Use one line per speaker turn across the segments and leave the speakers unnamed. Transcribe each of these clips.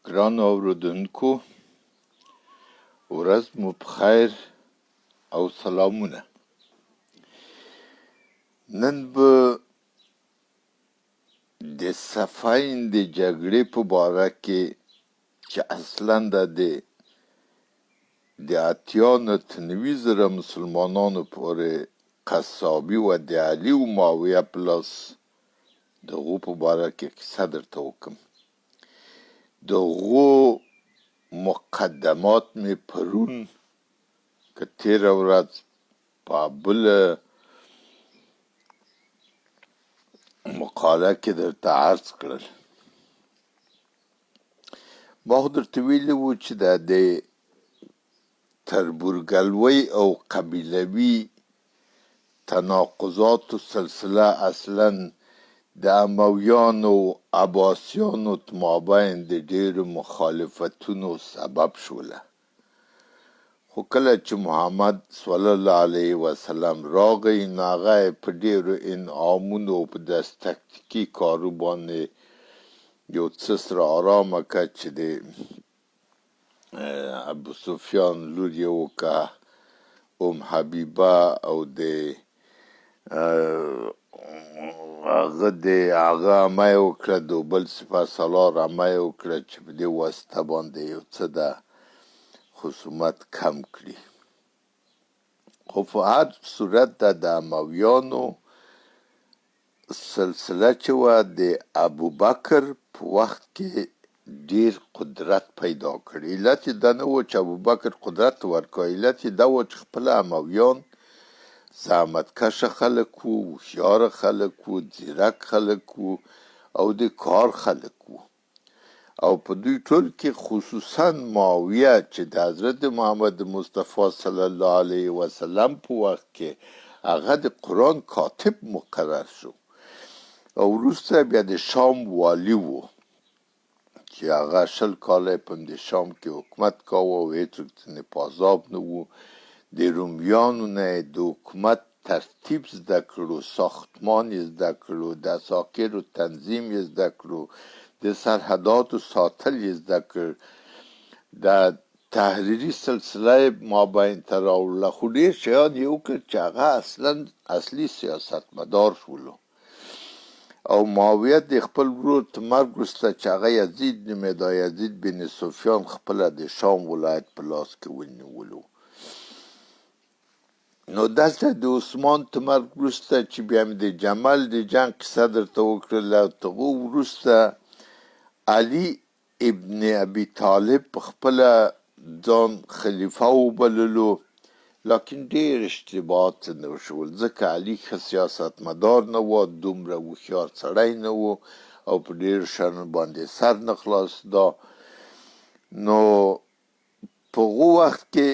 ګرانو اورېدونکو ورځ مو په خیر او سلامونه. نن به د صفین د جګړې په باره کې چې اصلا د اتیا نه تر 90 زره مسلمانانو پورې قصابي و د علي و معاویه پلاس د هغو په باره کې کیسه درته وکړم. د هغو مقدمات مې پرون که تېره ورځ په بله مقاله کې درته عرض کړل. ما خو درته ویلي وو چې د تربورګلوۍ او قبیلوي تناقضاتو سلسله اصلا د امویانو او عباسیانو مابین د ډېرو مخالفتونو سبب شوله. خو کله چې محمد صلی الله علیه وسلم راغی نو هغه په ډېرو انعامونو او په داسې تکتیکي کارو باندې یو څه سره ارامه کړه چې د ابو سفیان لور یې وکړه، حبیبه او د هغه عمه یې وکړه، د بل سپه سالار عمه یې وکړه چې په دې واسطه باندې یو څه د خصومت کم کړي. خو په هر صورت د امویانو سلسله چې وه د ابوبکر په وخت کې ډیر قدرت پیدا کړي. علت یې دا نه و چې ابوبکر قدرت ورکړی، علت یې دا و چې خپله امویان زحمتکشه خلک وو، هوښیاره خلک وو، ځیرک خلک وو او د کار خلک وو. او په دوی ټول کې خصوصا معاویه چې د حضرت محمد مصطفی صلی الله علیه وسلم په وخت کې هغه د قرآن کاتب مقرر شو او وروسته بیا د شام والی وو چې هغه 20 کاله په د شام کې حکومت کاوه او هېڅوک ځینې په عذاب نه وو. د رومیانو نه د حکومت ترتیب زده کړو، ساختمان یې زده کړو، د عساکرو تنظیم یې زده کړو، د سرحداتو ساتل یې زده کړ، د تحریري سلسله یې مابین ته راوړله. خو ډېر شیان یې وکړل چې هغه اصلا اصلي سیاستمدار شولو. او معاویه د خپل ورور تر مرګ وروسته چې هغه یزید نومېده، یزید بن سفیان خپله د شام ولایت په لاس کې ونیولو. نو دلته د عثمان تر مرګ وروسته چې بیا مې د جمل د جنګ کیسه درته وکړله، تر هغو وروسته علي ابن ابي طالب په خپله ځان خلیفه وبللو، لکن ډېر اشتباهات ځینې وشول ځکه علي ښه سیاستمدار نه و، دومره هوښیار سړی نه و او په ډېرو شیانو باندې سر نه خلاصېده. نو په هغو وخت کې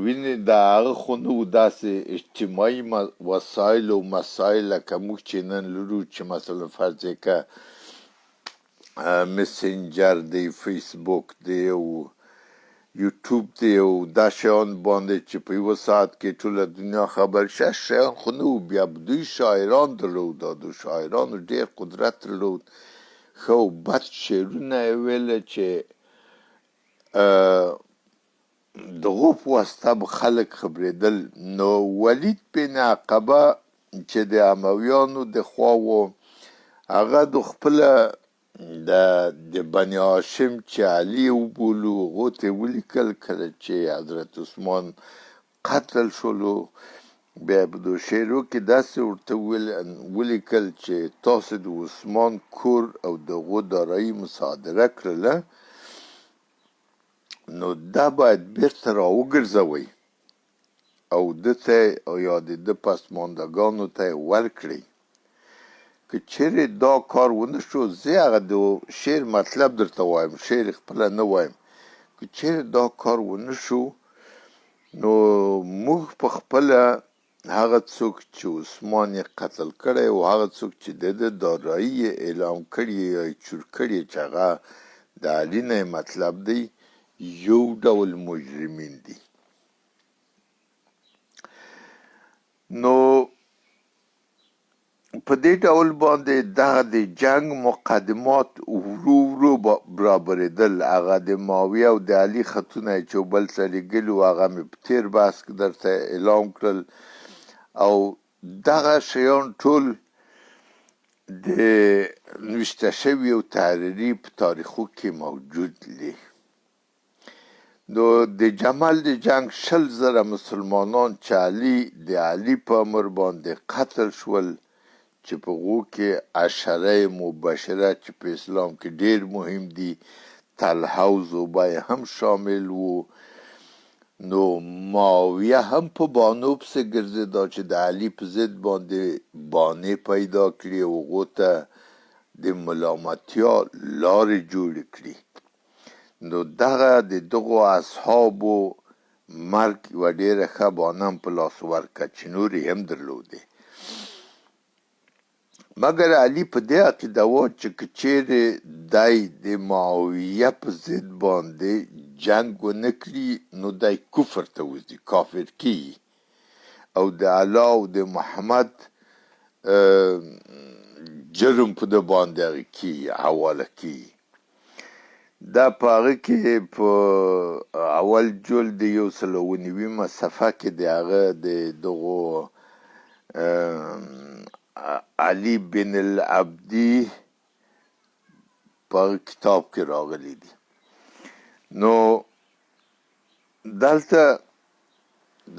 وینې د هغه خو نه و داسې اجتماعي وسایل او مسایل لکه موږ چې نن لرو چې مثلا فرض یې که مسنجر دی، فیسبوک دی او یوټیوب دی او دا شیان باندې چې په یوه ساعت کې ټوله دنیا خبر شه. شیان خو نه و. بیا دوی شاعران درلود او د شاعرانو ډېر قدرت درلود، ښه او بد شعرونه یې ویله چې د هغو په واسطه به خلک خبرېدل. نو ولید بن عقبه چې د امویانو د خوا و، هغه د خپله د بني هاشم چې علي وبولو هغو ته یې ولیکل کله چې حضرت عثمان قتل شولو، بیا په دو شعرو کې داسې ورته ولیکل چې تاسو د عثمان کور او د هغو دارایي مصادره کړله، نو دا باید بیرته راوګرځوئ او ده ته یا د ده پسماندګانو ته یې ورکړئ. که چیرې دا کار ونه شو، زه هغه د شعر مطلب درته وایم، شعر خپله نه وایم، که چیرې دا کار ونه شو نو موږ په خپله هغه څوک چې عثمان یې قتل کړی او هغه څوک چې د ده دارایي یې اعلان کړي یا یې چور کړي چې هغه د علي نه مطلب دی، یو ډول مجرمین دي. نو په دې ډول باندې دغه د جنګ مقدمات ورو ورو برابرېدل، هغه د معاویه او د علي خطونه چې یو بل ته لیږلي وو، هغه مې په تېر بحث کې درته اعلان کړل. او دغه شیان ټول د نوشته شوي او تحریري په تاریخو کې موجود دي. نو د جمل د جنگ 20,000 مسلمانان چې د علي په امر باندې قتل شول، چې په هغو کې عشره مبشره چې په اسلام کې ډیر مهم دي، طلحه او زبیر هم شامل وو. نو معاویه هم په بانو پسې ګرځېدا چې د علي په ضد باندې بانې پیدا کړي او هغو ته د ملامتیا لارې جوړې کړي. نو دغو اصحابو مرګ یوه ډېره ښه بانه هم په لاس ورکړه چې نورې هم درلودې. مګر علي په دې عقیده و چې که چیرې دی د معاویه په ضد باندې جنګ ونه کړي نو دی کفر ته وځي، کافر کیږي او د الله او د محمد جرم په ده باندې هغه کیږي، حواله کیږي. دا په هغه کې په اول جلد د 109 صفحه کې د هغه د دغو علي بن العبدي په کتاب کې راغلی دي. نو دلته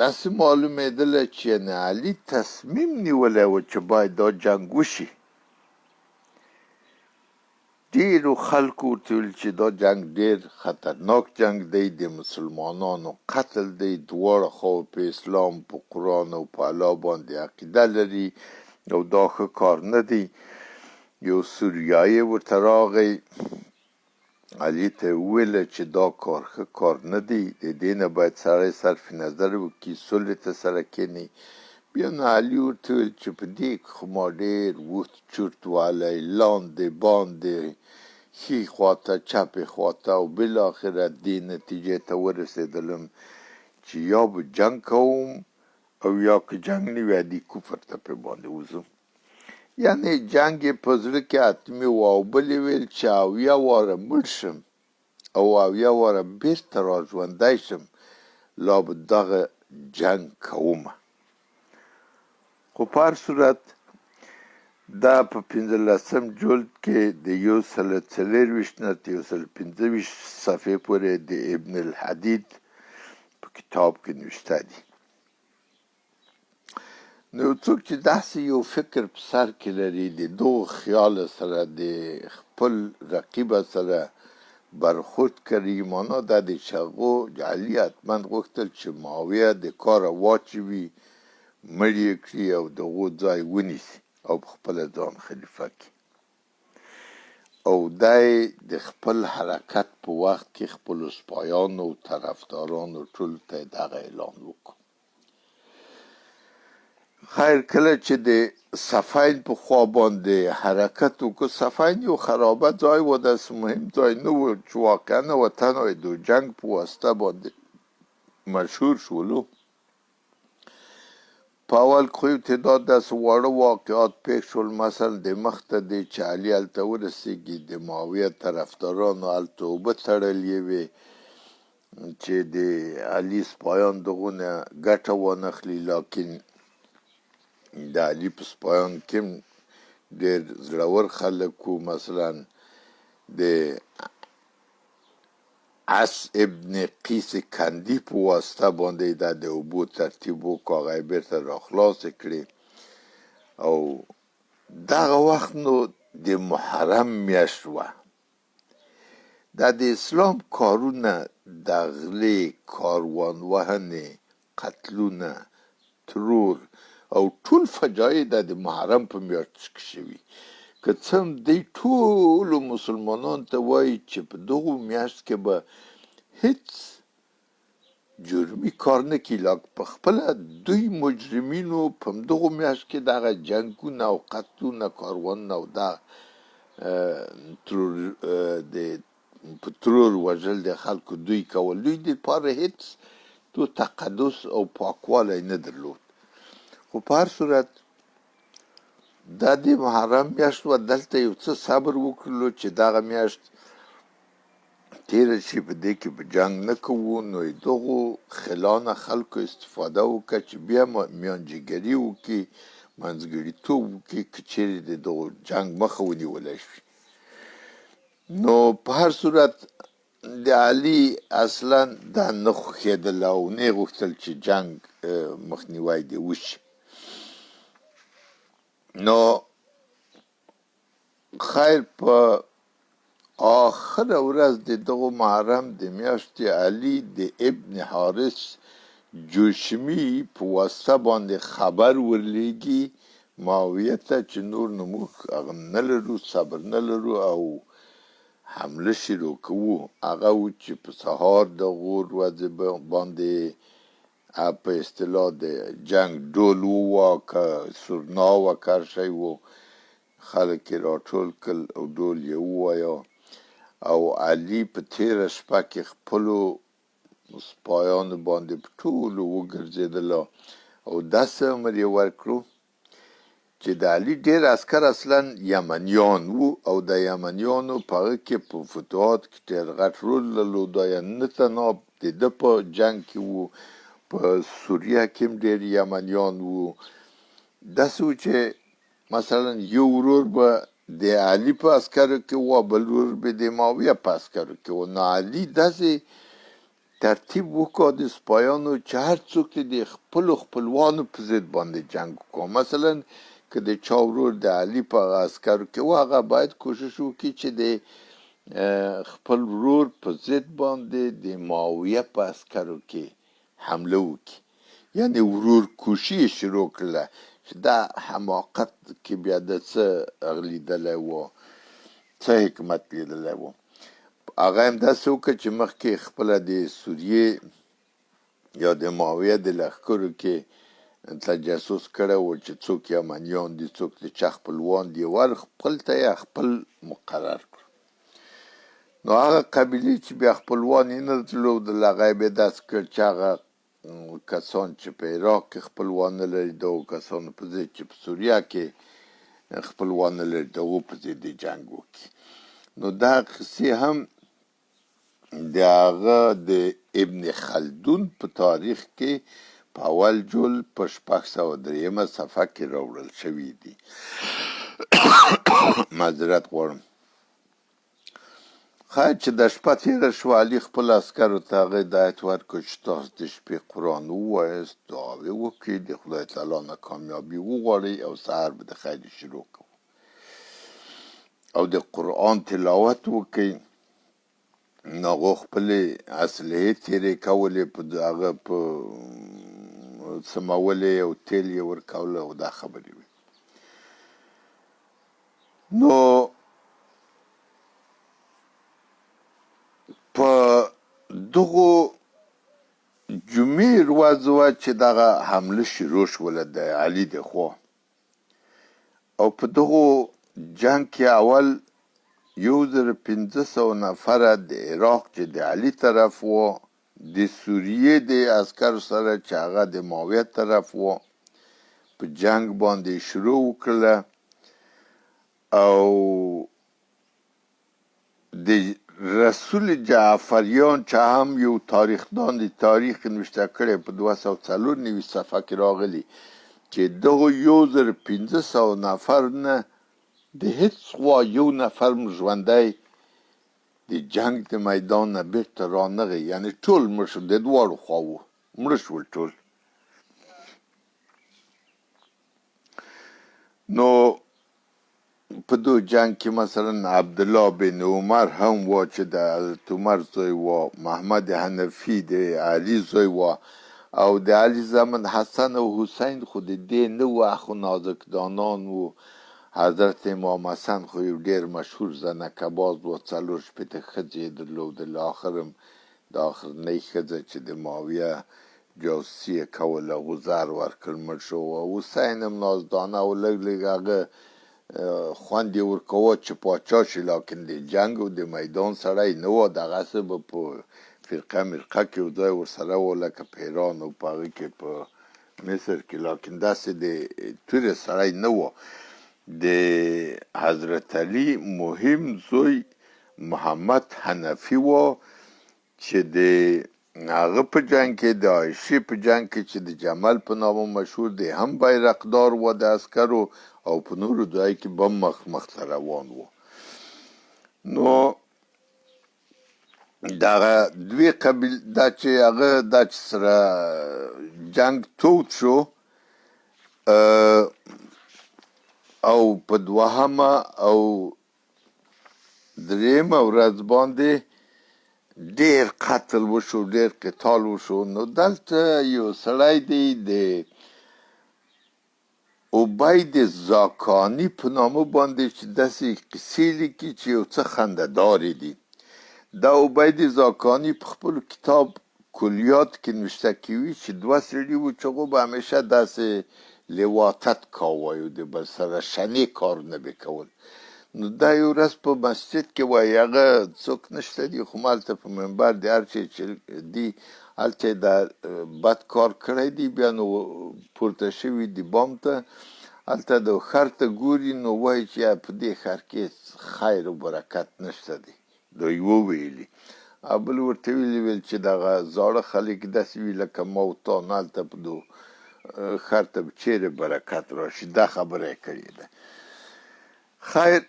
داسې معلومېدله چې علي تصمیم نیولی و چې باید دا جنګ وشي. ډېرو خلکو ورته ویل چې دا جنګ ډېر خطرناک جنګ دی، د مسلمانانو قتل دی، دواړه خواوې په اسلام، په قرآن او په الله باندې عقیده لري او دا ښه کار نه دی. یو سوریایی ورته راغی، علي ته یې وویله چې دا کار ښه کار نه دی، د دې نه باید سړی صرف نظر وکړي، صلح ته سره کښېني. بیا نو علي ورته ویل چې په دې کې خو ما ډېر وخت چورت وهلی، لاندې باندې، ښي خواته چپې خواته، او بالاخره دې نتیجې ته ورسېدلم چې یا به جنګ کوم او یا که جنګ نه وي عادي کفر ته پرې باندې وځم. یعنې جنګ یې په زړه کې حتمي و او بل یې ویل چې 80 واره مړ شم او 80 واره بېرته را ژوندی شم، لا به دغه جنګ کومه. خو په هر صورت دا په 15 جلد کې د 124 نه تر 125 صفحې پورې د ابن الحدید په کتاب کې نوشته دي. نو څوک چې داسې یو فکر په سر کې لري، د دغو خیال سره د خپل رقیب سره برخورد کوي، معنا دا دی چې هغو علي حتما غوښتل چې معاویه د کاره واچوي، مړ یې کړي او د هغو ځای ونیسي او په خپله ځان خلیفه کړي. او دی د خپل حرکت په وخت کې خپلو سپایانو او طرفدارانو ټولو ته دغه اعلان وکړو. خیر کله چې د صفین په خوا باندې حرکت وکړو، صفین یو خرابه ځای و، داسې مهم ځای نه و چې واقعا وطن د جنګ په واسطه باندې مشهور شولو. په اول کې خو یو تعداد داسې واړه واقعات پېښ شول، مثلا د مخته دی چې علي هلته ورسېږي، د معاویه طرفدارانو هلته اوبه تړلې وې چې د علي سپایان دغو نه ګټه وانخلي. لاکن د علي په سپایان کې ډېر زړور خلک وو، مثلا د عاص ابن قیس کندي په واسطه باندې د اوبو ترتیب وکړو، هغه یې بېرته راخلاصې کړې. او دغه وخت نو د محرم میاشت وه. دا د اسلام کارونه، د غلې، کاروان وهنې، قتلونه، ترور او ټول فجایع د محرم په میاشت کې شوي. که څه هم دی ټولو مسلمانانو ته وایي چې په دغو میاشت کې به هیڅ جرمي کار نه کړي، لکه په خپله دوی مجرمینو په همدغو میاشت کې دغه جنګونه او قتلونه، کاروانونه او دغه په ترور وژل د خلکو دوی کول، دوی دپاره هیڅ تو تقدس او پاکوالی نه درلود. خو په هر صورت دا د محرم میاشت وه، دلته یو څه صبر وکړلو چې دغه میاشت تېره شي په دې کې به جنګ نه کوو، نو دغو خلانه خلکو استفاده وکړه چې بیا میانجیګري وکړي، منځګړیتوب وکړي که چیرې د دغو جنګ مخه ونیولی شي. نو په هر صورت د علي اصلا دا نه خوښېدل او نه یې غوښتل چې جنګ مخنیوی دې وشي. نو خیر په آخره ورځ د دغو محرم د میاشتې علي د ابن حارث جوشمي په واسطه باندې خبر ورلیږي معاویه ته چې نور نو موږ نه لرو، صبر نه لرو او حمله شروع کوو. هغه و چې په سهار دغو ورځې باندې په اصطلاح د جنگ ډول ووهه، که سورنا وه که هر شی و، خلک یې راټول کړل او ډول یې ووایه او علي په تېره شپه کې خپلو سپایانو باندې په ټولو وګرځېدله او داسې امر یې ورکړو چې د علي ډېر عسکر اصلا یمنیان وو او د یمنیانو په هغه کې په فتوحات کې ډېر غټ رول درلوده. نه تنها د ده په جنګ کې وو، په سوریه کې هم ډېر یمنیان وو. داسې و چې مثلا یو ورور به د علي په عسکرو کې وو، بل ورور به د معاویه په عسکرو کې وو. نو علي داسې ترتیب وکړه د سپایانو چې هر څوک د خپلو خپلوانو په ضد باندې جنګ وکړه. مثلا که د چا ورور د علي په عسکرو کې و، هغه باید کوشش وکړي چې د خپل ورور په ضد باندې د معاویه په عسکرو کې حمله وکړي، یعنی ورور کوشي شروع کړله چې دا حماقت کې بیا د څه لیدلی و، څه حکمت لیدلی و. هغه هم داسې وکړه چې مخکې خپله د سوریې یا د معاویه د لښکرو کې تجسس کړی و چې څوک یمنیان دي، څوک د چا خپلوان دي، ور خپل ته یې خپل مقرر کړ. نو هغه قبیلې چې بیا خپلوان یې نه درلودل، هغه یې بیا داسې کړ چې هغه کسان چې په عراق کې خپلوان نه لري، دغو کسانو په ضد چې په سوریه کې خپلوان نه لري، دغو په ضد یې جنګ وکړي. نو دا قصې هم د هغه د ابن خلدون په تاریخ کې په اول جل په 603 صفحه کې راوړل شوي دي. معذرت غواړم. خیر چې د شپه تېره شوه، علي خپل عسکرو ته هغه هدایت ورکړ چې تاسو د شپې قرآن ووایاست، دعاوې وکړئ، د خدای تعالی نه کامیابي وغواړئ او سهار به د خیر شروع کوو او د قرآن تلاوت وکړئ. نو هغو خپلې اسلحې تېرې کولې، په هغه په سمولې او تیل یې ورکوله او دا خبرې وې. نو په دغو جمعې ورځ وه چې دغه حمله شروع شوله د علي د خوا، او په دغو جنګ کې اول 1500 نفره د عراق چې د علي طرف و، د سوریې د عسکر سره چې هغه د معاویه طرف و، په جنگ باندې شروع وکړله. او د رسول جعفریان چې هم یو تاریخدان د تاریخ نوشته کړی په 294 صفحه کې راغلی چې دغو 1500 نفر نه د هیڅ خوا یو نفر ژوندی د جنگ د میدان نه بیرته رانغی، یعنی ټول مړه شول، د دواړو خواوو مړه شول ټول. نو په دو جنگ کې مثلا عبدالله بن عمر هم و چې د حضرت عمر زوی و، محمد حنفي د علي زوی و، او د علي زمن حسن او حسین خو د دې نه و، خو نازکدانان و. حضرت امام حسن خو یو ډېر مشهور زنکه باز و، 4 شپېته ښځې یې درلودلې. آخرم د آخرنۍ ښځه چې د معاویه جاسوسي یې کوله، هغو زر ورکړ، مړ شو. او حسین هم نازدانه و، لږ لږ هغه خوند یې ورکوه چې پاچا شي، لیکن د جنګ او د میدان سړی نه و. دغسې به په فرقه مرقه کې یو ځای ورسره و، لکه په ایران او په هغه کې په مصر کې، لیکن داسې د تورې سړی نه و. د حضرت علي مهم زوی محمد حنفي و چې د هغه په جنگ کې د عایشې په جنگ کې چې د جمل په نامه مشهور دی هم بیرقدار و د عسکرو او په نورو ځای کې به مخ ته روان و. نو دغه دوی قبیل دا چې هغه دا چې سره جنگ تود شو او په دوهمه او درېیمه ورځ باندې ډېر قتل وشو، ډېر قتال وشو. نو دلته یو سړی دی د عبید زاکانی په نامه باندې چې داسې قصې لیکي چې یو څه خنده‌دارې دي. دا عبید زاکانی په خپل کتاب کلیات کې نوشته کوي چې دوه سړي وو چې هغو به همیشه داسې لواطت کاوه، یو د بل سره شنې کارونه به کول. نو دا یو ورځ په مسجد کې وایي هغه څوک نشته دي، خو مالته په منبر د هر چی چې دي هلته دا بد کار کړی دی، بیا نو پورته شوي دي بام ته، هلته د خر ته ګوري نو وایي چې په دې خر کې خیر و برکت نشته دی. دا یې وویلي او بل ورته ویل چې دغه زاړه خلک داسې وي لکه ما و تا، نو هلته په دو خر ته به چیرې برکت راشي. دا خبره یې کړې ده. خیر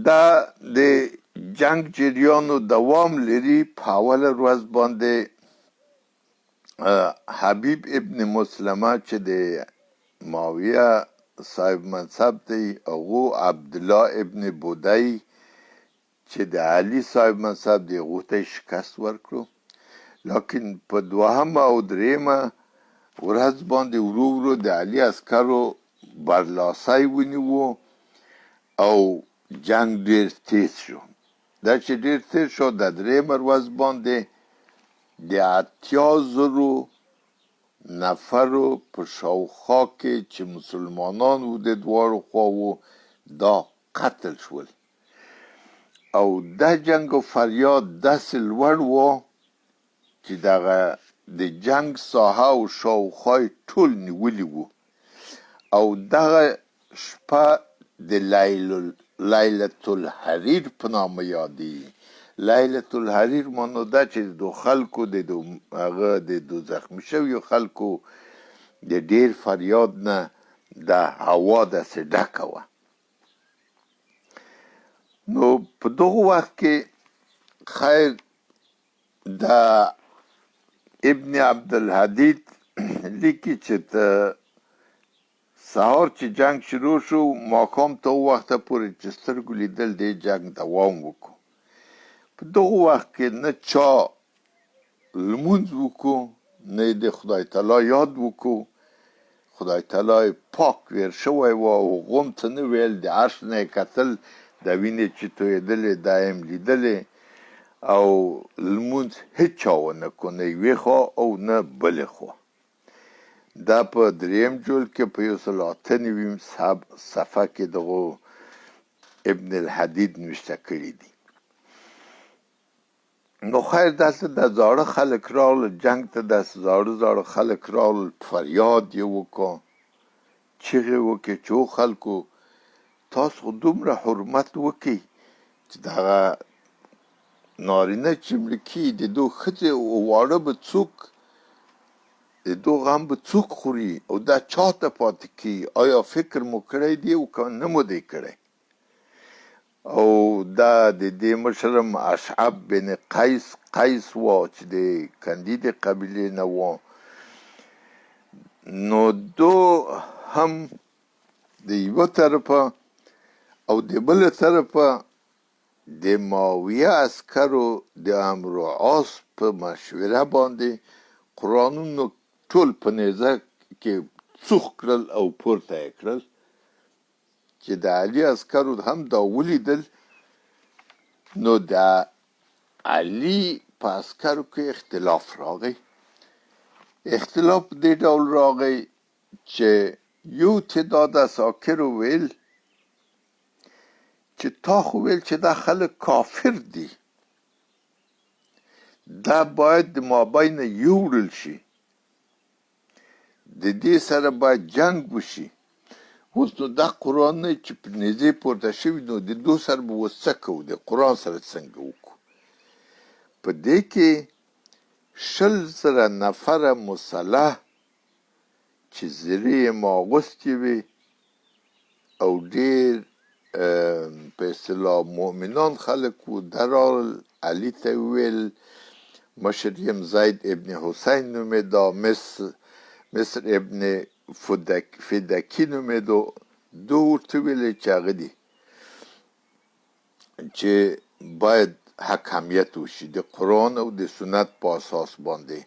دا د جنگ جریانو دوام لري. په اوله ورځ باندې حبیب ابن مسلمه چې د معاویه صاحب منصب دی، هغو عبدالله ابن بودی چې د علي صاحب منصب دی هغو ته شکست ورکړو. لیکن په دوهمه او درېیمه ورځ باندې ورو ورو د علي عسکرو برلاسی ونیوه او جنگ ډېر تیز شو. دا چې ډېر تیز شو د درېیمه ورځ باندې د 80,000 نفرو په شاوخوا کې چې مسلمانان وو د دواړو خواوو دا قتل شول. او دا جنگ و فریاد داسې لوړ و چې دغه د جنگ ساحه او شاوخوای ټول نیولي وو. او دغه شپه د لیلة الحریر په نامه یادېږي. لیلة الحریر مانو دا چې د خلکو د هغه د زخمي شویو خلکو د ډېر فریاد نه د هوا داسې ډکه وه. نو په دغه وخت کې خیر د ابن عبدالحدید لیکي چې سهار چې جنگ شروع شو ماښام ته وخته پورې چې سترګو لیدل دې جنگ دوام وکړو. په دغه وخت کې نه چا لمونځ وکړو نه د خدای تعالی یاد وکړو. خدای تعالی پاک ویر شوی و او هغو هم څه نه ویل، د عرش نه یې کتل د وینې چې تویېدلې دا یې هم لیدلې او لمونځ هیچا ونه کړو، نه یوې خوا او نه بلې خوا. دا په درېیم جلد کې په 198 صفحه کې دغو ابن الحدید نوشته کړي دي. نو خیر داسې د زاړه خلک راغلل جنگ ته، داسې زاړه خلک راغلل، فریاد یې وکړو، چیغې وکړې چې او خلکو تاسو خو دومره حرمت وکړئ چې دغه نارینه چې مړه کېږي د دو ښځې او واړه به څوک د دو غم به څوک خوري او دا چاته پاتې کېږي؟ آیا فکر مو کړی دی او که نه مو دی کړی؟ او دا د دې مشرم اشعب بن قیس و چې د کندید قبیلې نه و. نو دو هم د یوه طرفه او د بله طرفه د معاویه عسکرو د عمرو عاص په مشوره باندې قرآنونو ټول په نیزه کې څوخ کړل او پورته یې کړل چې د علي عسکرو هم دا ولیدل. نو د علي په عسکرو کې اختلاف راغی. اختلاف دې ډول راغی چې یو تعداد عساکرو ویل چې تا خو ویل چې دا خلک کافر دي، دا باید د مابین یوړل شي، د دې سره باید جنگ وشي. اوس نو دا قرآن نه چې په نیزې پورته شوي نو د دو سره به اوس څه کوو د قرآن سره څنګه وکړو په دې کې 100,000 نفره مسلح چې زیرې یې اغوستې وې او ډېر په اصطلاح مؤمنان خلک وو درال علي ته وویل مشر یم زید ابن حسین نومېده مصر ابن فدکی نومېده دو ورته ویلې چې هغه دي چې باید حکمیت وشي د قرآن او د سنت په اساس باندې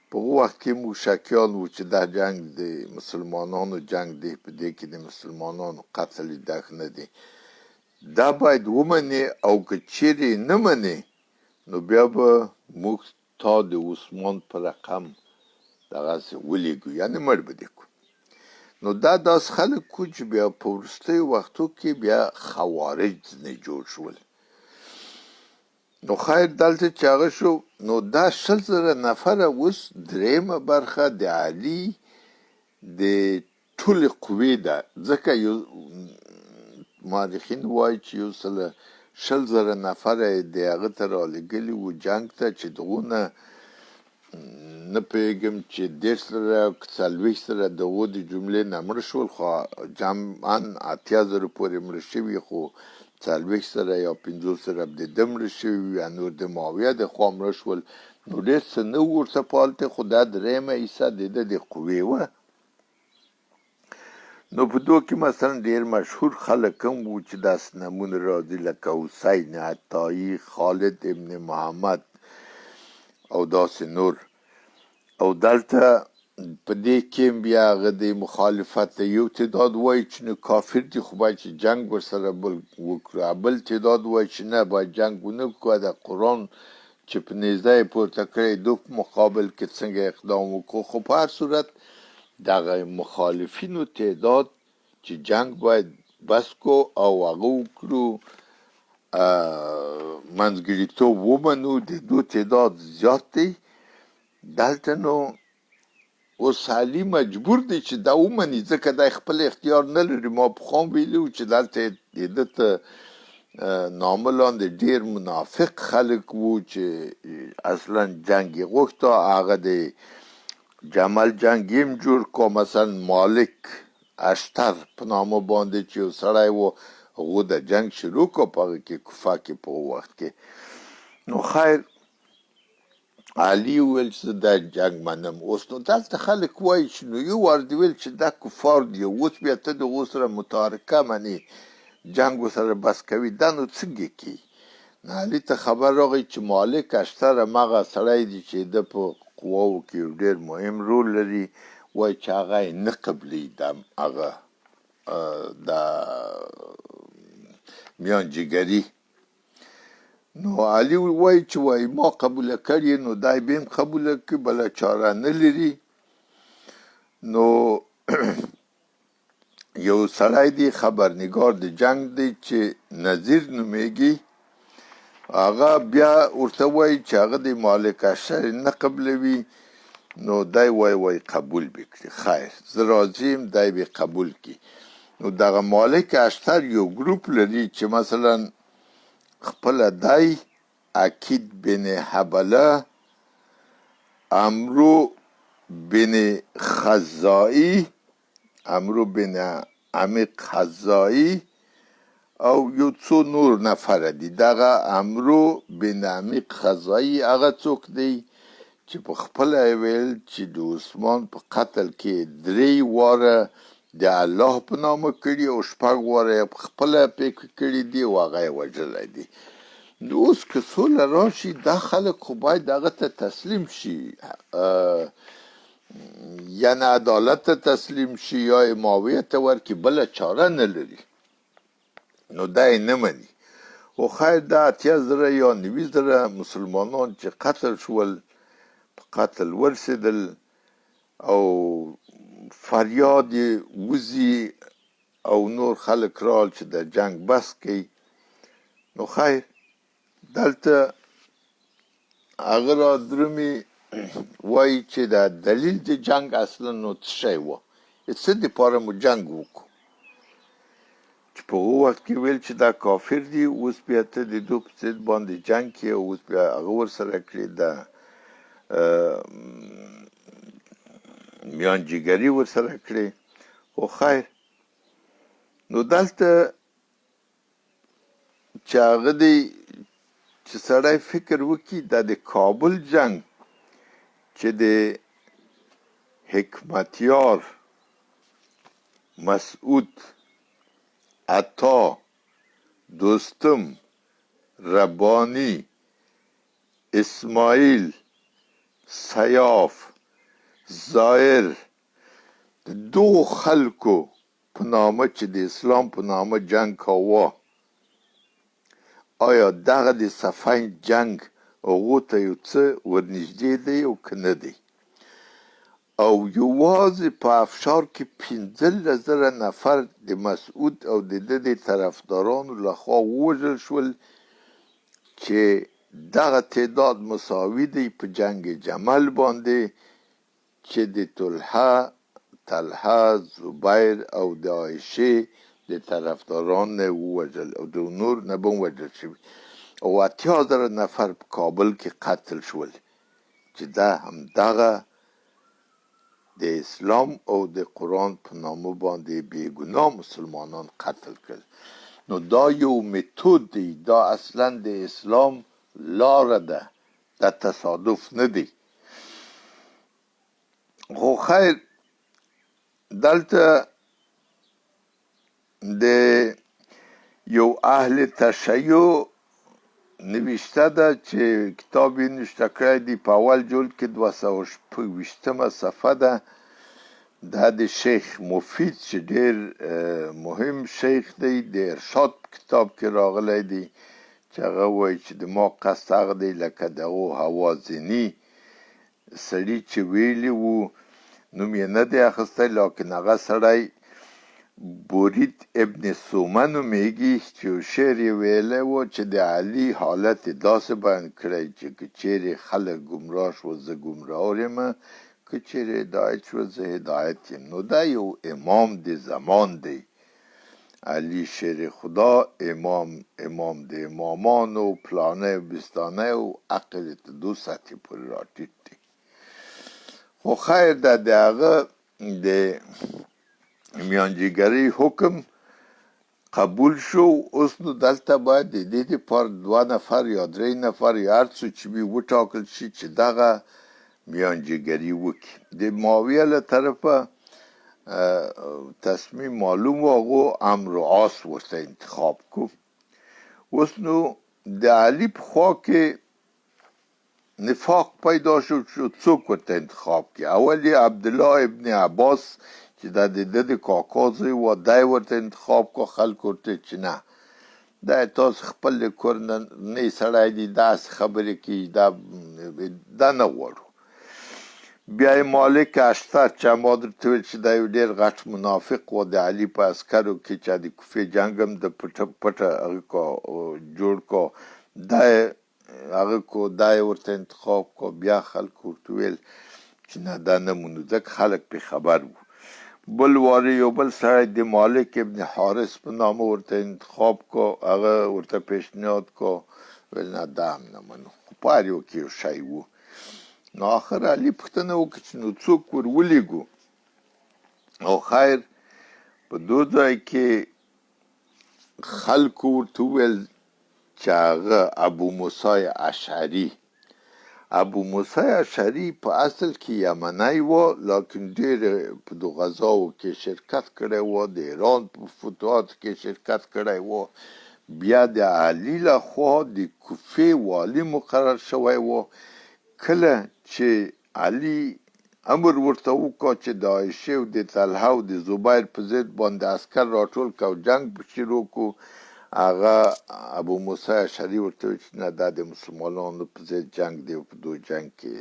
په هغه وخت کې موږ شکیان وو چې دا جنگ د مسلمانانو جنگ دی په دې کې د مسلمانانو قتل دخ نه دی دا باید ومنې او که چیرې نه منې نو بیا به موږ تا د عثمان په رقم دغسې ولیږو یعنې مړ به دې کړو نو دا داسې خلک وو چې بیا په وروستیو وختو کې بیا خوارج ځینې جوړ شول نو خیر دلته چې هغه شو نو دا 100,000 نفره اوس درېیمه برخه د علي د ټولې قوې ده ځکه یو مورخین وایي چې 100,000 نفره یې د هغه ته رالېږلي وو جنګ ته چې دغونه نه پوهېږم چې 1,000 که 40,000 د هغو د جملې نه مړه شول خو جمعاً 80,000 پورې مړه شوي خو 40,000 یا 50,000 د ده مړه شوي وي یا نور د معاویه د خوا مړه شول نو ډېر څه نه و ورته په هلته خو دا درېیمه حصه د ده د قوې وه نو په دو کې مثلا ډېر مشهور خلک هم وو چې داسې نمونه راځي لکه حسین عطایي خالد ابن محمد او داسې نور او دلته په دې کې بیا هغه د مخالفت یو تعداد وایي چې نو کافر دي خو باید چې جنګ ورسره بل وکړو بل تعداد وایي چې نه باید جنګ ونه کړو د قرآن چې په نیزه یې پورته کړی دو په مقابل کې څنګه اقدام وکړو خو په هر صورت دغه مخالفینو تعداد چې جنگ باید بس کو او هغه وکړو منځګړیتوب ومنو د دو تعداد زیات دی دلته نو اوس علي مجبور دی چې دا ومني ځکه دا خپل اختیار نه لري ما پخوا ویلي وو چې دلته د ده ته نامه لاندې ډېر منافق خلک وو چې اصلا جنګ یې غوښته هغه د جمل جنگ یې هم جوړ کړو مثلا مالک اشتر په نامه باندې چې یو سړی و هغو د جنگ شروع کړو په هغه کې کوفه کې په وخت کې نو خیر علي وویل چې زه دا جنګ منم اوس نو دلته خلک وایي چې نو یو وار دې ویل چې دا کفار دي اوس بیا ته د هغو سره متارکه منې جنګ ورسره بس کوي دا نو څنګه کیي نو علي ته خبر راغی چې مالک اشتر همغه سړی دی چې د په قواو کې یو ډېر مهم رول لري وایي چې هغه یې نه قبلوي هغه د میانجیګري نو علي وایي چې وایي ما قبوله کړې نو دی به هم قبوله کړي بله چاره نه لري نو یو سړی دی خبرنګار د جنگ دی چې نظیر نومیږي هغه بیا ورته وایي چې هغه د مالک اشتر نه قبلوي نو دی وایي قبول بکړي خیر زه راضي یم دی به قبول کړي نو دغه مالک اشتر یو ګروپ لري چې مثلا خپله دی عقید بن حبله عمرو بن خزائی عمرو بن عمیق خزائی او یو څو نور نفره دي دغه عمرو بن عمیق خزائی هغه څوک دی چې په خپله یې ویل چې د عثمان په قتل کې 3 واره د الله په نامه کړي او 6 واره یې په خپله پیکه کړي دي او هغه یې وژلی دی نو اوس که سوله راشي دا خلک خو باید هغه ته تسلیم شي یعنې عدالت ته تسلیم شي یا یې معاویه ته ورکړي بله چاره نه لري نو دا یې نه مني خو خیر دا 80,000 یا 90,000 مسلمانان چې قتل شول په قتل ورسېدل او فریاد یې وځي او نور خلک رال چې د جنگ بس کوي نو خیر دلته هغه را درومي وایي چې دا دلیل د جنگ اصلا نو څه شی و څه دپاره مو جنګ وکړو چې په هغه وخت کې ویل چې دا کافر دي، اوس بیا ته د دوی په ضد باندې جنګ کې، اوس بیا هغه ورسره کړي دا میانجیګري ورسره کړي. خو خیر، نو دلته چې هغه دی چې سړی فکر وکړي دا د کابل جنگ چې د حکمتیار، مسعود، عطا، دوستم، ربانی، اسماعیل، سیاف، زایر د دو خلکو په نامه چې د اسلام په نامه جنگ کاوه، آیا دغه د صفین جنگ هغو ته یو څه ورنږدې دی او که نه دی؟ او یوازې په افشار کې 15,000 نفر د مسعود او د ده د طرفدارانو لخوا ووژل شول، چې دغه تعداد مساوي دی په جنگ جمل باندې چې د طلحه، زبیر او د عایشې د طرفداران نه ووژل او د نور نه به هم وژل شوي، او 80,000 نفر په کابل کې قتل شول، چې دا همدغه د اسلام او د قرآن په نامه باندې بېګناه مسلمانان قتل کړل. نو دا یو میتود دی، دا اصلا د اسلام لاره ده، دا تصادف نه دی. خو خیر، دلته د یو اهل تشیع نوشته ده چې کتاب یې نوشته کړی دی په اول جلد کې 226 صفحه ده. دا د شیخ مفید چې ډېر مهم شیخ دی، د ارشاد کتاب کې راغلی دی، چې هغه وایي چې د ما قصد هغه دی لکه دغو حوازني سړي چې ویلي وو، نوم یې نه دی اخیستی، لاکن هغه سړی بورید ابن سومه نومیږي، چې یو شعر یې ویلی و چې د علي حالت یې داسې بیان کړی چې که چیرې خلک ګمراه شوه زه ګمراه یم، که چیرې هدایت شوه زه هدایت یم. نو دا یو امام د زمان دی، علی شیر خدا، امام د امامانو، پلانه و بستانه و عقل ته 2 سطحې پورې راټیټ دی. خو خیر، دا د هغه د میانجیګرۍ حکم قبول شو. اوس نو دلته باید د دې دپاره 2 نفر یا 3 نفر یا هر څو چې وي وټاکل شي چې دغه میانجیګري وکړي. د معاویه له طرفه تصمیم معلوم و، هغو عمرو عاص ورته انتخاب کو. اوس نو د علي په خوا کې نفاق پیدا شو چې څوک ورته انتخاب کړي. اول یې عبدالله ابن عباس چې دا د ده د کاکا زوی و، دی ورته انتخاب کو. خلکو ورته چې نه، دا تاسو خپل د کورنۍ سړی دی، داسې خبرې کوي، دا نه غواړو. بیا یې مالک اشتر چې ما درته ویل چې دا یو ډېر غټ منافق و د علي په عسکرو کې، چې د کوفې جنګ هم د پټه هغه کا جوړ کا، دا هغه کو، دا یې ورته انتخاب کو. بیا خلکو ورته ویل چې نه، دا نه منو، ځکه خلک پرې خبر وو. بل وارې یو بل سړی د مالک ابن حارث په نامه ورته انتخاب کو، هغه ورته پیشنهاد کو، ویل نه، دا هم نه منو. خو په هر یو کې یو شی وو. نو آخر علي پوښتنه وکړه چې نو څوک ور ولیږو. او خیر، په دو ځای کې خلکو ورته وویل چې هغه ابو موسی اشعري. ابو موسی اشعري په اصل کې یمنی و، لیکن ډېر په دو غزاو کې شرکت کړی و، د ایران په فتوحاتو کې شرکت کړی و. بیا د علي لخوا د کوفې والي مقرر شوی و. کله چې علي امر ورته وکړ چې د عایشې او د طلحه او د زبیر په ضد باندې عسکر راټول کړه او جنګ شروع کړو، هغه ابو موسی اشعري ورته ویل چې نه، دا د مسلمانانو په ضد جنګ دی او په دو جنګ کې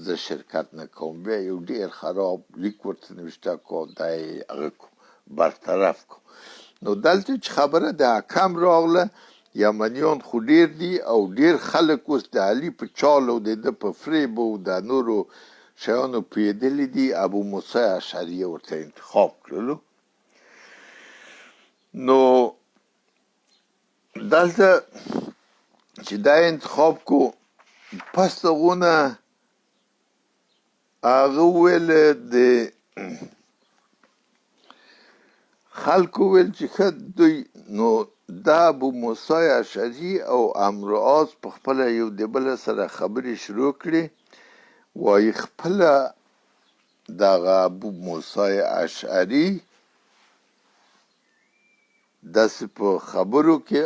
زه شرکت نه کوم. بیا یو ډېر خراب لیک ورته نوشته کو، دا یې هغه کو، برطرف کو. نو دلته چې خبره د حکم راغله، یمنیان خو ډېر دي او ډېر خلک اوس د علي په چال او د ده په فریب او د نورو شیانو پوهېدلي دي. ابو موسی اشعري ورته انتخاب کړلو. نو دلته چې دا انتخاب کو پس دغونه هغه ویل د خلکو ویل چې ښه دوی نو دا ابو موسی اشعري او عمرو عاص په خپله یو د بل سره خبرې شروع کړې وایي خپله دغه ابو موسی اشعري داسې په خبرو کې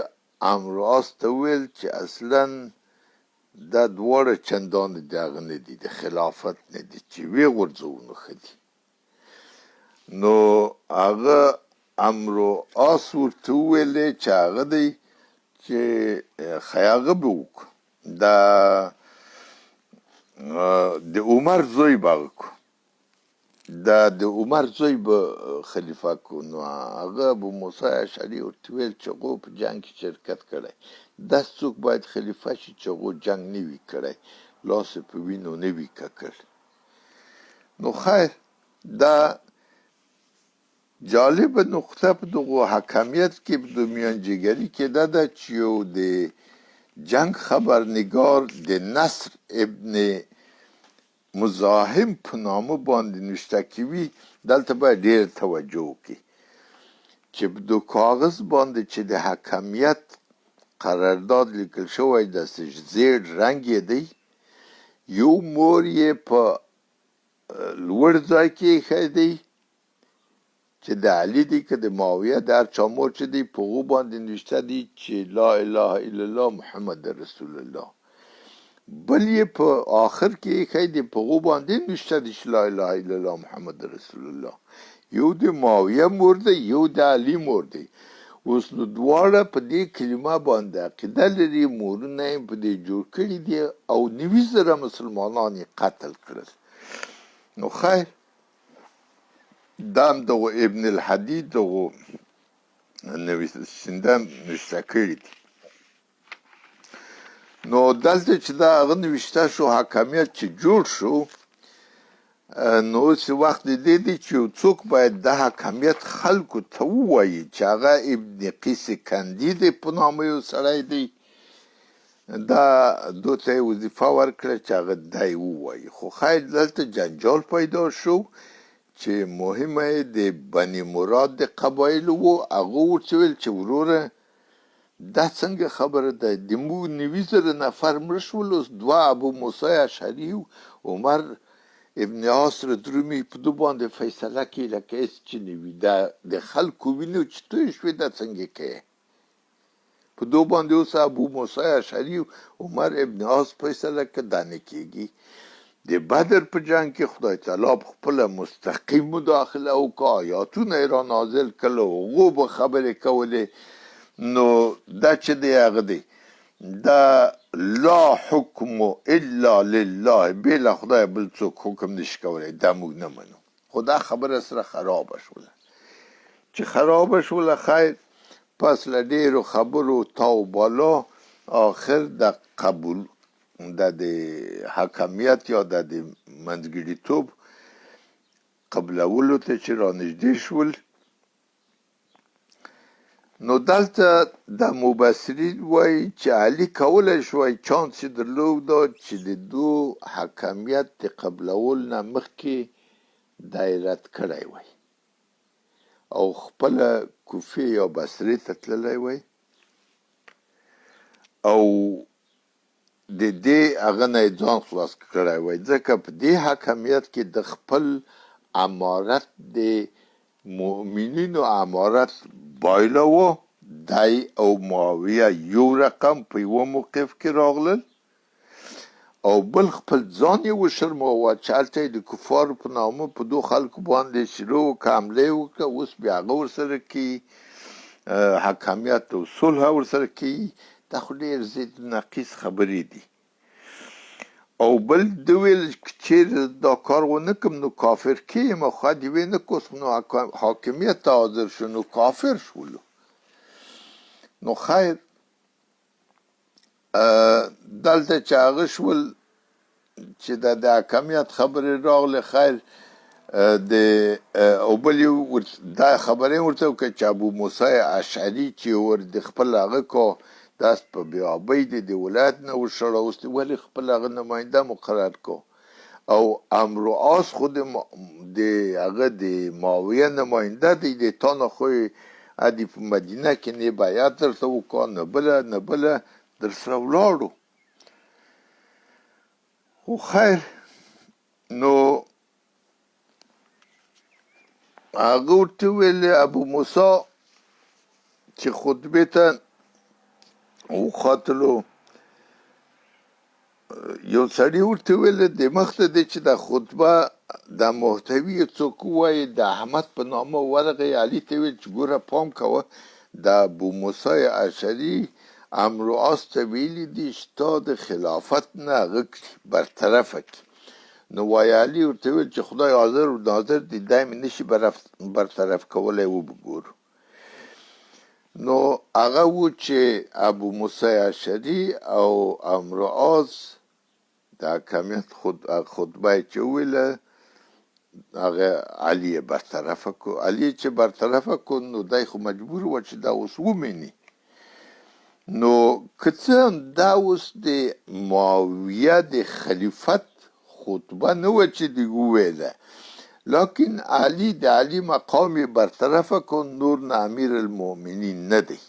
عمرو عاص ته وویل چې اصلا دا دواړه چندانې د هغه نه دي د خلافت نه دي چې ویې غورځوو نو ښه دي نو هغه عمرو عاص ورته وویلې چې هغه دی چې ښه هغه به وکړو دا د عمر زوی به هغه کړو دا د عمر زوی به خلیفه کو نو هغه ابو موسی اشعري ورته ویل چې هغو په جنګ کې شرکت کړی داسې څوک باید خلیفه شي چې هغو جنګ نه وي کړی لاس یې په وینو نه وي ککړ نو خیر دا جالبه نقطه په دغو حکمیت کې په دومیانجیګري کې دا ده چې یو د جنگ خبرنگار د نصر ابن مزاحم په نامه باندې نوشته کوي دلته باید ډېر توجه وکړي چې په دو کاغذ باندې چې د حکمیت قرارداد لیکل شوی داسې زیړ رنګ یې دی یو مور یې په لوړ ځای کې ایښی دی چې د علي دی که د معاویه د هر چا مور چې دی په هغو باندې نوشته دی چې لا اله الا الله محمد رسول الله بل یې په آخر کې ایښی دی په هغو باندې نوشته دی چې لا اله الا الله محمد رسول الله یو د معاویه مور دی یو د علي مور دی اوس نو دواړه په دې کلمه باندې عقیده لري مورونه یې په دې جوړ کړي دي او 90,000 مسلمانان یې قتل کړل نو خیر دا هم دغو ابن الحدید دغو نویسنده نوشته کړي دي نو دلته چې دا هغه نوشته شو حکمیت چې جوړ شو نو اوس وخت د دې دی چې یو څوک باید د حکمیت خلکو ته ووایي چې هغه ابن قیس کندي دی په نامه یو سړی دی دا دوی ته یې وظیفه ورکړه چې هغه دی ووایي خو خیر دلته جنجال پیدا شو چې مهمه یې د بني مراد د قبایلو و هغه ورته ویل چې وروره دا څنګه خبره ده د موږ 90,000 نفر مړه شول اوس دوه ابو موسی اشعري عمر ابن عاص درومي په دو باندې فیصله کوي لکه هېڅ چې نه وي دا د خلکو وینو چې توی شوې دا څنګه کوې په دو باندې اوس ابو موسی اشعري عمر ابن عاص فیصله که دا نه کېږي د بدر په جنګ کې خدای تعالی په خپله مستقیم مداخله وکړه آیاتونه یې را نازل کړل هغو به خبرې کولې نو دا چې دی هغه دی دا لا حکم الا لله بې له خدای بل څوک حکم نشي کولی دا موږ نه منو خو دا خبره سره خرابه شوله چې خرابه شوله خیر پس له ډېرو خبرو تاو بالا آخر د قبول د حکمیت یا د منځګړیتوب قبلولو ته چې رانږدې شول نو دلته د مبصرین وایي چې علي کولی شوی چانس یې درلوده چې د دو حکمیت د قبلولو نه مخکې دی رد کړی وی او خپله کوفې یا بصرې ته تللی وی او د دې هغه نه یې ځان خلاص کړی وی ځکه په دې حکمیت کې د خپل امارت د مؤمنینو امارت بایله و دی او معاویه یو رقم په یوه موقف کې راغلل او بل خپل ځان یې وشرماوه چې هلته یې د کفارو په نامه په دو خلکو باندې شروع وکړه حمله یې وکړه اوس بیا هغه ورسره کوي حکمیت او صلح ورسره کوي دا خو ډېر ضد نقیص خبرې دي او بل د ویل چیرې دا کار ونه کړم نو کافر کېیم او خوا دې ویې نه کړو نو حاکمیت ته حاضر شو نو کافر شولو نو خیر دلته چې هغه شول چې د حکمیت خبرې راغلې خیر د او بل دا خبرې ورته وکړه چې ابو موسی اشعري چې ور د خپل هغه کو داس په بیابۍ د ولایت نه وشړه اوس ولې خپل هغه نماینده مقرر کو او امرو آس خود د هغه د معاویه نماینده دی د تانه خو ادي په مدینه کې نه بیعت درته وکړ نه بله در سره ولاړو خو خیر نو هغه ورته ویل ابو موسی چې خطبې ته وخوتلو یو سړي ورته ویل د مخته دی چې دا خطبه دا محتوی څوک وایي د احمد په نامه ورغی علي ته ویل چې ګوره پام کوه د ابو موسی اشعري امرو آس ته ویلي دي چې تا د خلافت نه هغه کړي برطرفه کړي نو وای علي ورته ویل چې خدای حاضر و ناظر دی دی مې نشي برطرف کولی وبګورو نو هغه و چې ابو موسی اشعري او امرو آس دا کمیت خطبه چې ویله هغه علي برطرفه کو علي چې برطرفه کو نو دای خو مجبور و چې دا اوس ومني نو که څه دا اوس د معاویه د خلیفت خطبه نه و چې دی وویله لکن علي د علي مقام برطرفه کو نور نه امیر المؤمنین نه دی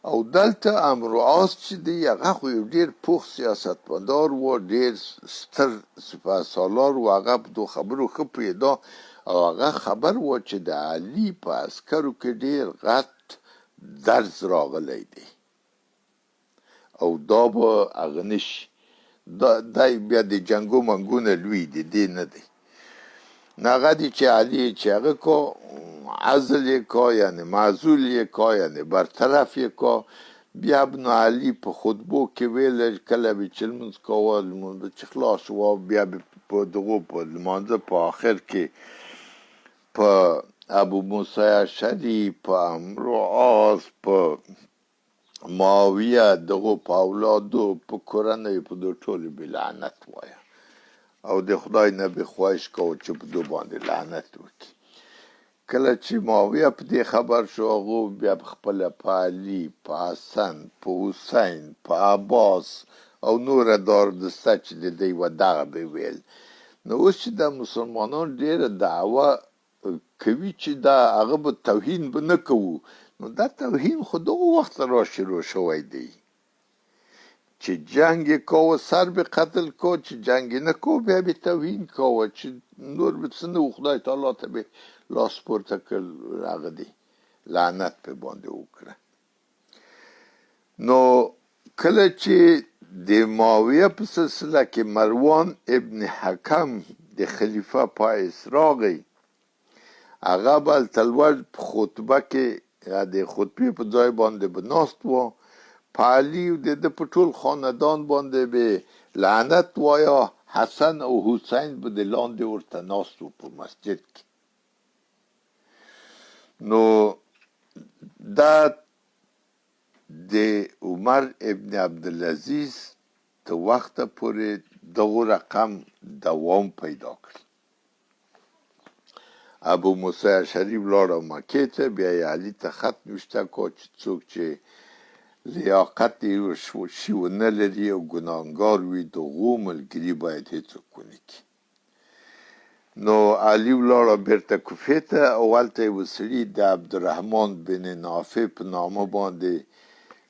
او دلته امرو آس چې دی هغه خو یو ډېر پوخ سیاستمدار و ډېر ستر سپه سالار و هغه په دو خبرو ښه پوهېده او هغه خبر و چې د علي په عسکرو کې ډېر غټ درز راغلی دی او دا به هغه نشي دا بیا د جنګو منګونه لوی دی دی نه دی نه هغه دی چې علي چې هغه کو عزل یې کا یعنی معزول یې کا یعنی برطرف یې کا بیا ابن علي په خطبو کې ویل کله به چې لمونځ کوه لمونځ چې خلاص شو بیا په دغو په لمانځه په آخر کې په ابو موسی اشعري په امرو آس په معاویه دغو په اولادو په کورنۍ په دو ټولو به لعنت وایه او د خدای نه به خواهش کوو چې په دو باندې لعنت وکړي کله چې معاویه په دې خبر شو هغو بیا خپله په علي په حسن په حسین په عباس او نوره داردسته چې د دی و دغه به ویل نو اوس چې د مسلمانان ډېره دعوه کوي چې دا هغه به توهین به نه کوو نو دا توهین خو دغه وخت را شروع شوی دی چې جنگ یې کوه سر به قتل کو چې جنگ یې نه کو بیا به توهین کوه چې نور به څه نه و خدای تعالی ته به لاس پورته کړ هغه دی لعنت په باندې وکړه نو کله چې د معاویه په سلسله کې مروان ابن حکم د خلیفه پایس راغی هغه به التلوج په خطبه کې د خطبې په ځای باندې به ناست و په علي د ده په ټول خاندان باندې به لعنت وایه حسن او حسین به د لاندې ورته ناست و په مسجد کې نو دا د عمر ابن عبدالعزیز ته وخته پورې دغه رقم دوام پیدا کړ ابو موسی اشعري ولاړ مکې ته بیا یې علي ته خط نوشته کو چې څوک چې لیاقت یې شي ونه لري او ګناهګار وي د هغو ملګري باید هېڅوک ونه کړي نو علي ولاړه بیرته کوفې ته او هلته یې یو سړي د عبدالرحمن بن نافع په نامه باندې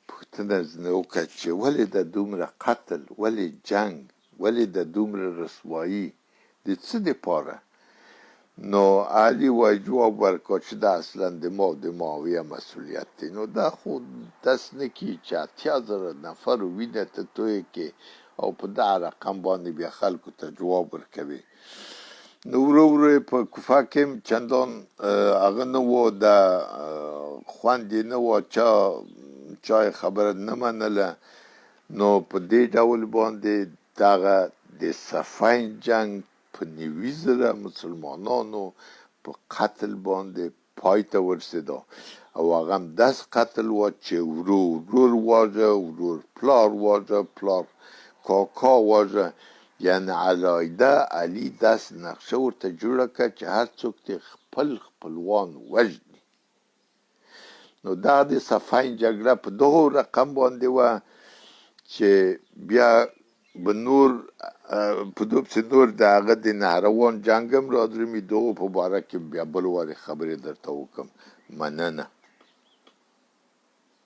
پوښتنه ځنې وکړه چې ولې د دومره قتل ولې جنګ ولې د دومره رسوایي د څه دپاره نو علي وایي جواب ورکړه چې دا اصلا د معاویه مسؤلیت دی نو دا خو داسې نه کیږي چې 80,000 نفر وینه ته تویې کړې او په دغه رقم باندې بیا خلکو ته جواب ورکوي نو ورو ورو په کوفه کې چندان هغه نه و د خوند یې نه و چا خبره نه منله نو په دې ډول باندې دغه د صفین جنگ په 90,000 مسلمانانو په قتل باندې پای ته ورسېده او هغه هم داسې قتل و چې ورور واژه ورور پلار واژه پلار کاکا واژه یعنې علاایده علي داسې نقشه ورته جوړه کړه چې هر څوک دې خپل خپلوان وژني. نو دا د صفین جګړه په دغو رقم باندې وه چې بیا به نور په دو پسې نور د هغه د نهروان جنګ هم رادرومي. دغو په باره کې بیا بل وارې خبرې درته وکړم. مننه.